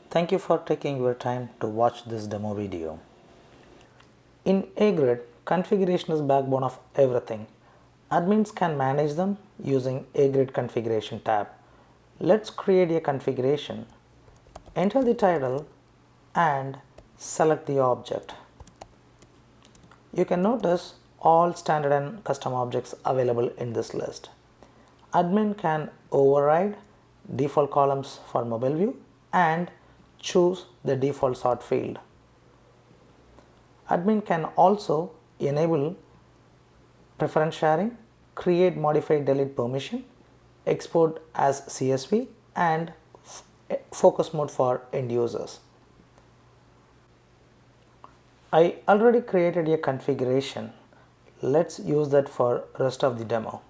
Thank you for taking your time to watch this demo video. In A-Grid, configuration is backbone of everything. Admins can manage them using A-Grid configuration tab. Let's create a configuration. Enter the title and select the object. You can notice all standard and custom objects available in this list. Admin can override default columns for mobile view and choose the default sort field. Admin can also enable preference sharing, create, modify, delete permission, export as CSV, and focus mode for end users. I already created a configuration. Let's use that for rest of the demo.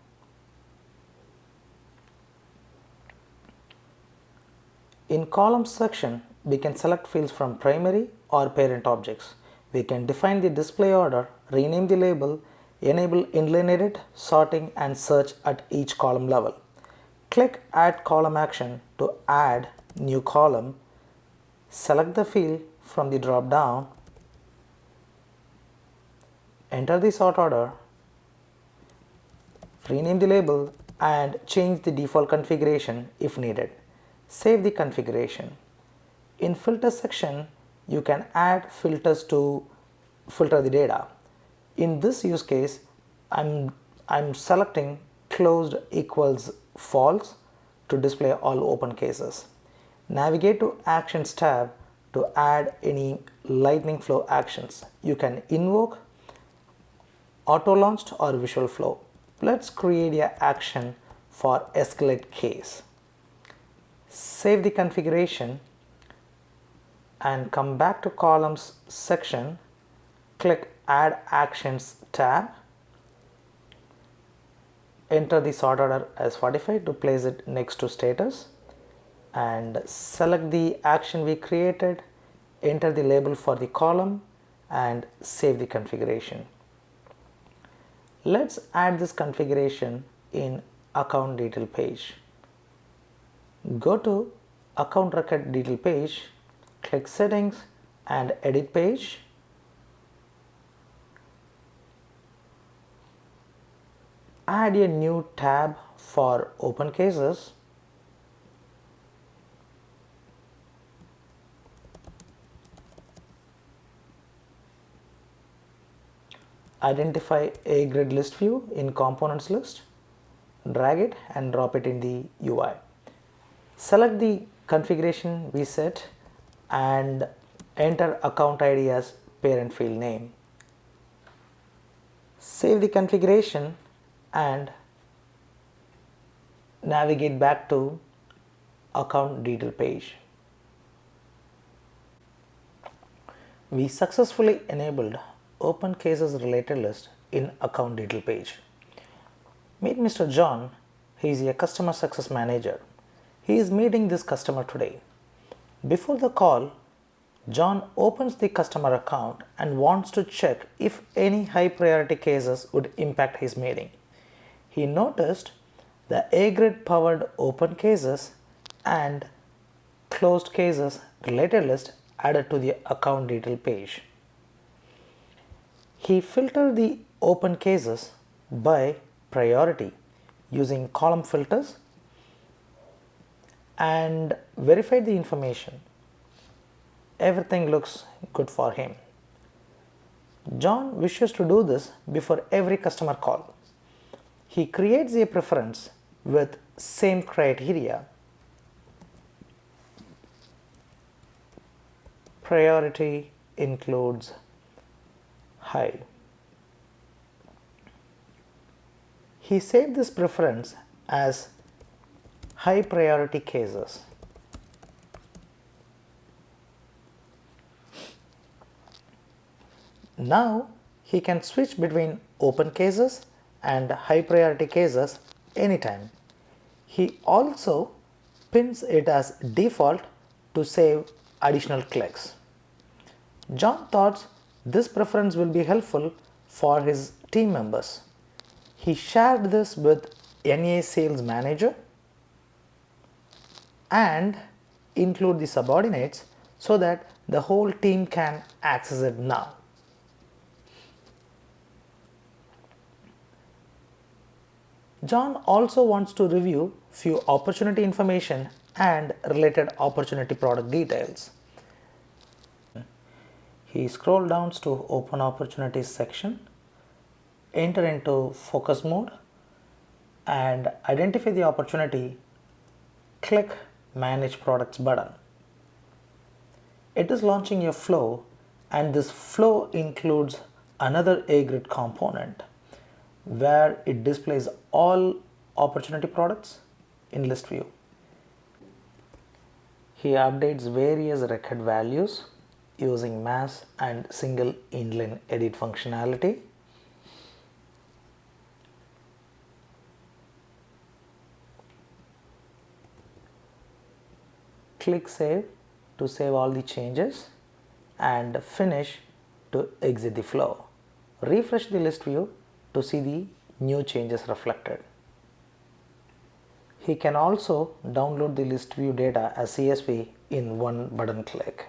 In columns section, we can select fields from primary or parent objects. We can define the display order, rename the label, enable inline edit, sorting, and search at each column level. Click Add Column action to add new column. Select the field from the drop down. Enter the sort order, rename the label, and change the default configuration if needed. Save the configuration. In filter section, you can add filters to filter the data. In this use case, I'm selecting closed equals false to display all open cases. Navigate to Actions tab to add any lightning flow actions. You can invoke, auto launched, or visual flow. Let's create an action for escalate case. Save the configuration and come back to columns section. Click Add Actions tab. Enter the sort order as 45 to place it next to status, and select the action we created. Enter the label for the column and save the configuration. Let's add this configuration in account detail page. Go to account record detail page, click settings and edit page. Add a new tab for open cases. Identify a grid list view in components list. Drag it and drop it in the UI. Select the configuration we set and enter account ID as parent field name. Save the configuration and navigate back to account detail page. We successfully enabled open cases related list in account detail page. Meet Mr. John. He is a customer success manager. He is meeting this customer today. Before the call, John opens the customer account and wants to check if any high priority cases would impact his meeting. He noticed the A-Grid powered open cases and closed cases related list added to the account detail page. He filtered the open cases by priority using column filters and verified the information. Everything looks good for him. John wishes to do this before every customer call. He creates a preference with same criteria. Priority includes high. He saved this preference as high priority cases. Now he can switch between open cases and high priority cases anytime. He also pins it as default to save additional clicks. John thought this preference will be helpful for his team members. He shared this with NA Sales Manager and include the subordinates so that the whole team can access it now. John also wants to review few opportunity information and related opportunity product details. He scrolls down to Open Opportunities section, enter into focus mode and identify the opportunity. Click Manage Products button. It is launching a flow, and this flow includes another A-Grid component where it displays all opportunity products in list view. He updates various record values using mass and single inline edit functionality. Click Save to save all the changes and Finish to exit the flow. Refresh the list view to see the new changes reflected. He can also download the list view data as CSV in one button click.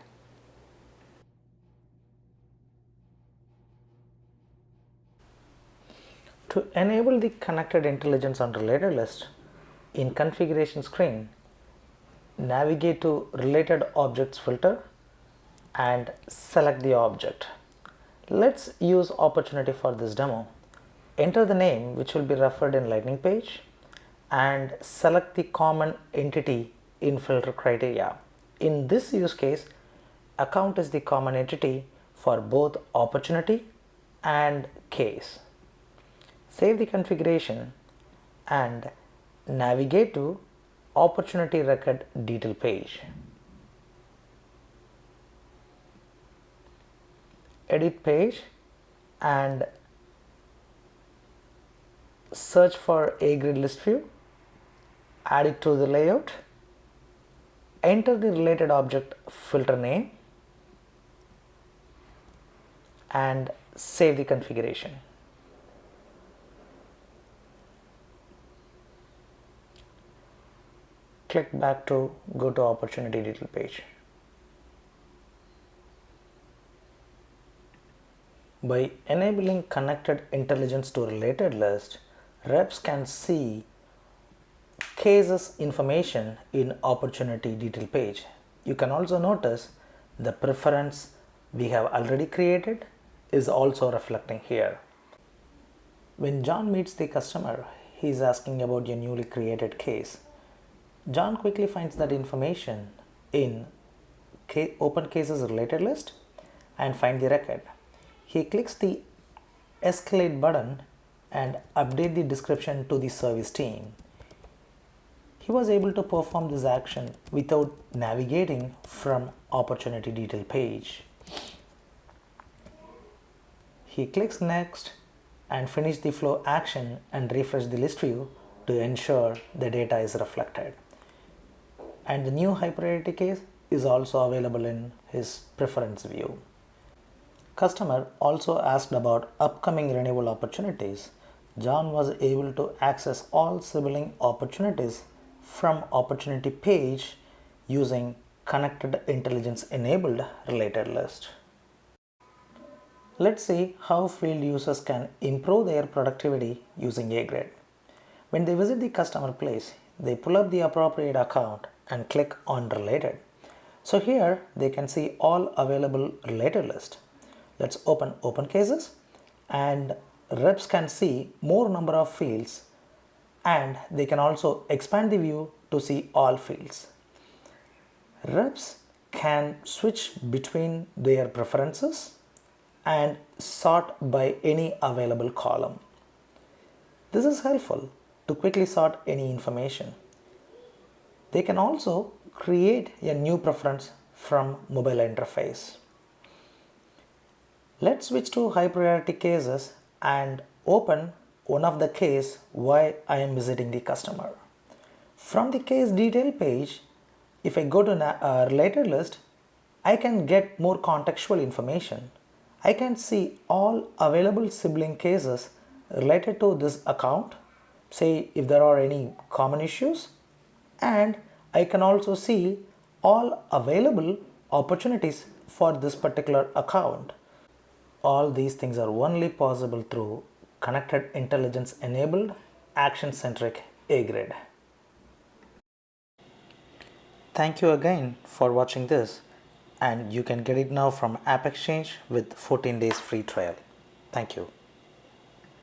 To enable the connected intelligence on related list, in configuration screen, navigate to related objects filter and select the object. Let's use opportunity for this demo. Enter the name which will be referred in Lightning page and select the common entity in filter criteria. In this use case, account is the common entity for both opportunity and case. Save the configuration and navigate to opportunity record detail page. Edit page and search for A-Grid list view, add it to the layout, enter the related object filter name and save the configuration. Click back to go to opportunity detail page. By enabling connected intelligence to related list, reps can see cases information in opportunity detail page. You can also notice the preference we have already created is also reflecting here. When John meets the customer, he is asking about a newly created case. John quickly finds that information in open cases related list and find the record. He clicks the escalate button and update the description to the service team. He was able to perform this action without navigating from opportunity detail page. He clicks next and finish the flow action and refresh the list view to ensure the data is reflected. And the new high priority case is also available in his preference view. Customer also asked about upcoming renewal opportunities. John was able to access all sibling opportunities from opportunity page using connected intelligence enabled related list. Let's see how field users can improve their productivity using A-Grid. When they visit the customer place, they pull up the appropriate account and click on related. So here they can see all available related list. Let's open cases and reps can see more number of fields and they can also expand the view to see all fields. Reps can switch between their preferences and sort by any available column. This is helpful to quickly sort any information. They can also create a new preference from mobile interface. Let's switch to high priority cases and open one of the case why I am visiting the customer. From the case detail page, if I go to related list, I can get more contextual information. I can see all available sibling cases related to this account, say if there are any common issues, and I can also see all available opportunities for this particular account. All these things are only possible through connected intelligence enabled action centric A grade. Thank you again for watching this, and you can get it now from App Exchange with 14 days free trial. Thank you.